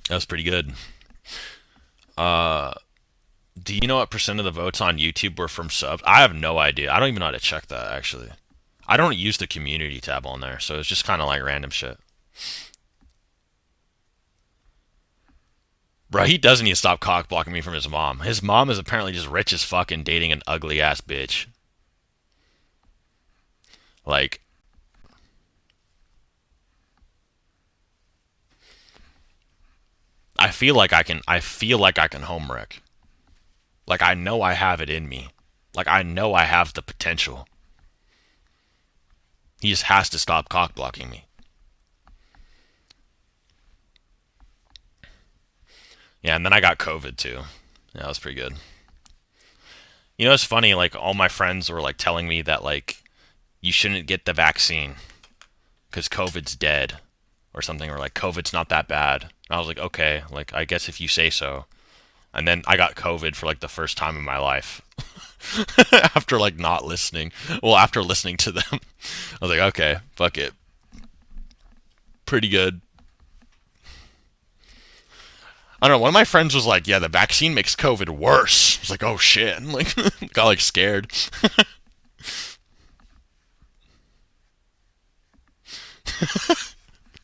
That was pretty good. Uh, do you know what percent of the votes on YouTube were from subs? I have no idea. I don't even know how to check that actually. I don't use the community tab on there, so it's just kind of like random shit. Bro, he does need to stop cock blocking me from his mom. His mom is apparently just rich as fuck and dating an ugly ass bitch. Like, I feel like I can. I feel like I can home wreck. Like I know I have it in me. Like I know I have the potential. He just has to stop cock blocking me. Yeah, and then I got COVID too. Yeah, that was pretty good. You know, it's funny. Like all my friends were like telling me that like you shouldn't get the vaccine because COVID's dead or something, or like COVID's not that bad. And I was like, okay, like I guess if you say so. And then I got COVID for like the first time in my life after like not listening. Well, after listening to them, I was like, okay, fuck it, pretty good. I don't know. One of my friends was like, "Yeah, the vaccine makes COVID worse." I was like, "Oh shit!" I'm like, got like scared.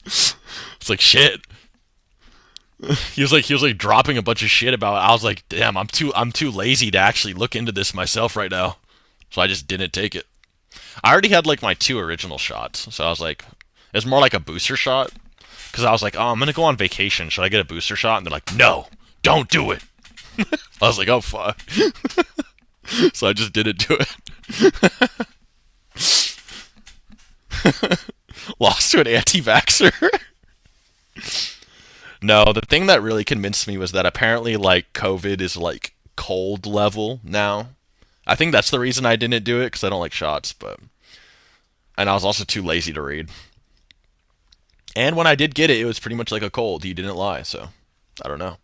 It's like shit. He was like dropping a bunch of shit about it. I was like, "Damn, I'm too lazy to actually look into this myself right now." So I just didn't take it. I already had like my two original shots, so I was like, it's more like a booster shot because I was like, "Oh, I'm gonna go on vacation. Should I get a booster shot?" And they're like, "No, don't do it." I was like, "Oh fuck." So I just didn't do it. Lost to an anti-vaxxer. No, the thing that really convinced me was that apparently like COVID is like cold level now. I think that's the reason I didn't do it because I don't like shots, but and I was also too lazy to read. And when I did get it, it was pretty much like a cold. He didn't lie, so I don't know.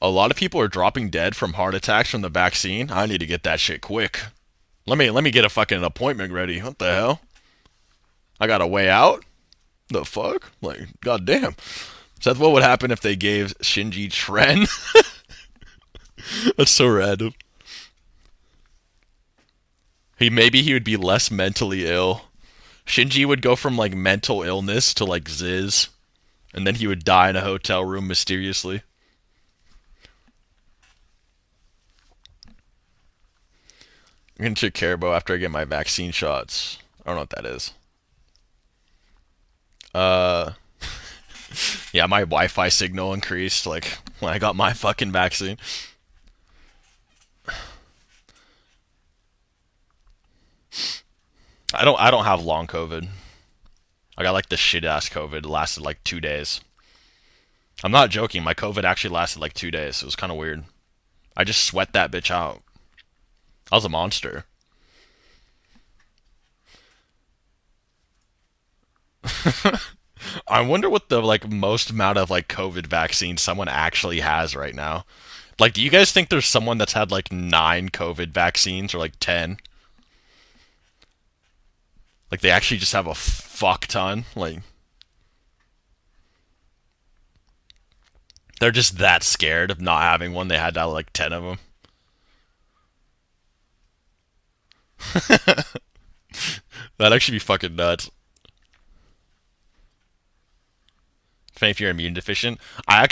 A lot of people are dropping dead from heart attacks from the vaccine. I need to get that shit quick. Let me get a fucking appointment ready. What the hell? I got a way out? The fuck? Like, goddamn. Seth, what would happen if they gave Shinji Tren? That's so random. Maybe he would be less mentally ill. Shinji would go from like mental illness to like Ziz, and then he would die in a hotel room mysteriously. I'm gonna check Carabo after I get my vaccine shots. I don't know what that is. Uh, yeah, my Wi-Fi signal increased like when I got my fucking vaccine. I don't have long COVID. I got like the shit ass COVID. It lasted like 2 days. I'm not joking. My COVID actually lasted like 2 days. It was kind of weird. I just sweat that bitch out. I was a monster. I wonder what the like most amount of like COVID vaccines someone actually has right now. Like, do you guys think there's someone that's had like 9 COVID vaccines or like 10? Like, they actually just have a fuck ton. Like, they're just that scared of not having one. They had to have like 10 of them. That'd actually be fucking nuts. If you're immune deficient, I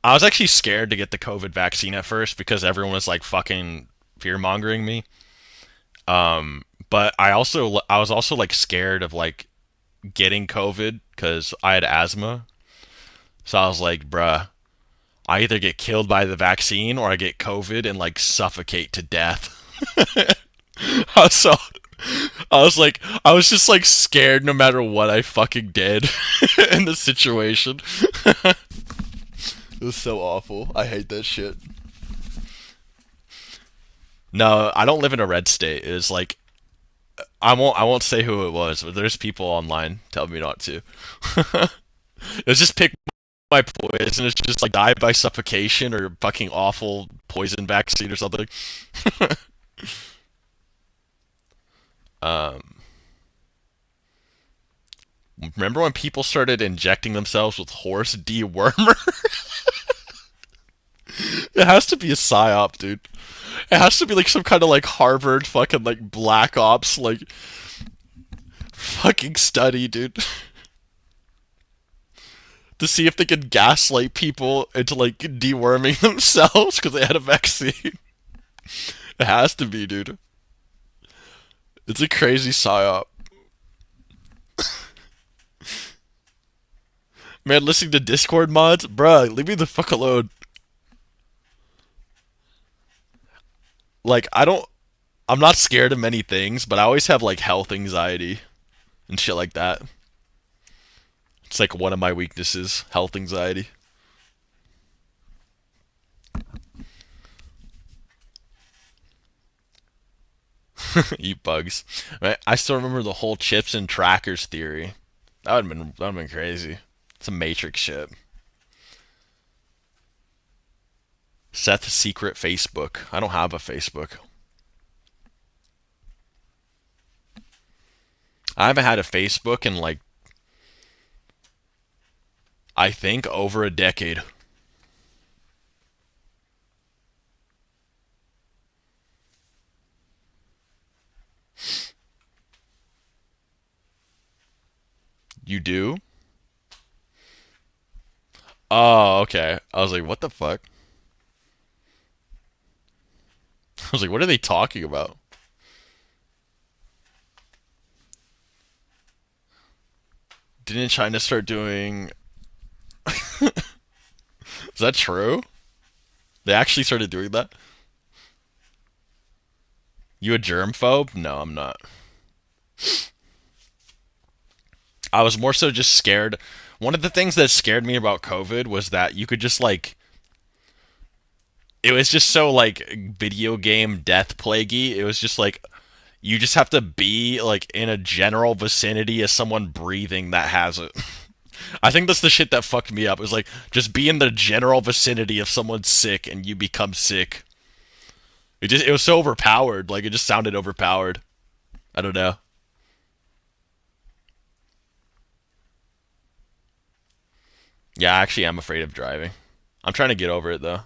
was actually scared to get the COVID vaccine at first because everyone was like fucking fear mongering me. But I was also like scared of like getting COVID because I had asthma. So I was like, bruh, I either get killed by the vaccine or I get COVID and like suffocate to death. So I was just like scared no matter what I fucking did in the situation. It was so awful. I hate that shit. No, I don't live in a red state. It was like I won't say who it was, but there's people online telling me not to. It was just pick By poison, it's just like die by suffocation or fucking awful poison vaccine or something. Um, Remember when people started injecting themselves with horse dewormer? It has to be a psyop, dude. It has to be like some kind of like Harvard fucking like black ops like fucking study, dude. To see if they could gaslight people into like deworming themselves because they had a vaccine. It has to be, dude. It's a crazy psyop. Man, listening to Discord mods, bruh, leave me the fuck alone. Like, I'm not scared of many things, but I always have like health anxiety and shit like that. It's like one of my weaknesses, health anxiety. Eat bugs. Right? I still remember the whole chips and trackers theory. That would have been crazy. It's a Matrix shit. Seth's secret Facebook. I don't have a Facebook. I haven't had a Facebook in like I think over a decade. You do? Oh, okay. I was like, what the fuck? I was like, what are they talking about? Didn't China start doing? Is that true? They actually started doing that? You a germphobe? No, I'm not. I was more so just scared. One of the things that scared me about COVID was that you could just like it was just so like video game death plaguey. It was just like you just have to be like in a general vicinity of someone breathing that has it. I think that's the shit that fucked me up. It was like just be in the general vicinity of someone sick and you become sick. It was so overpowered. Like it just sounded overpowered. I don't know. Yeah, I actually am afraid of driving. I'm trying to get over it though.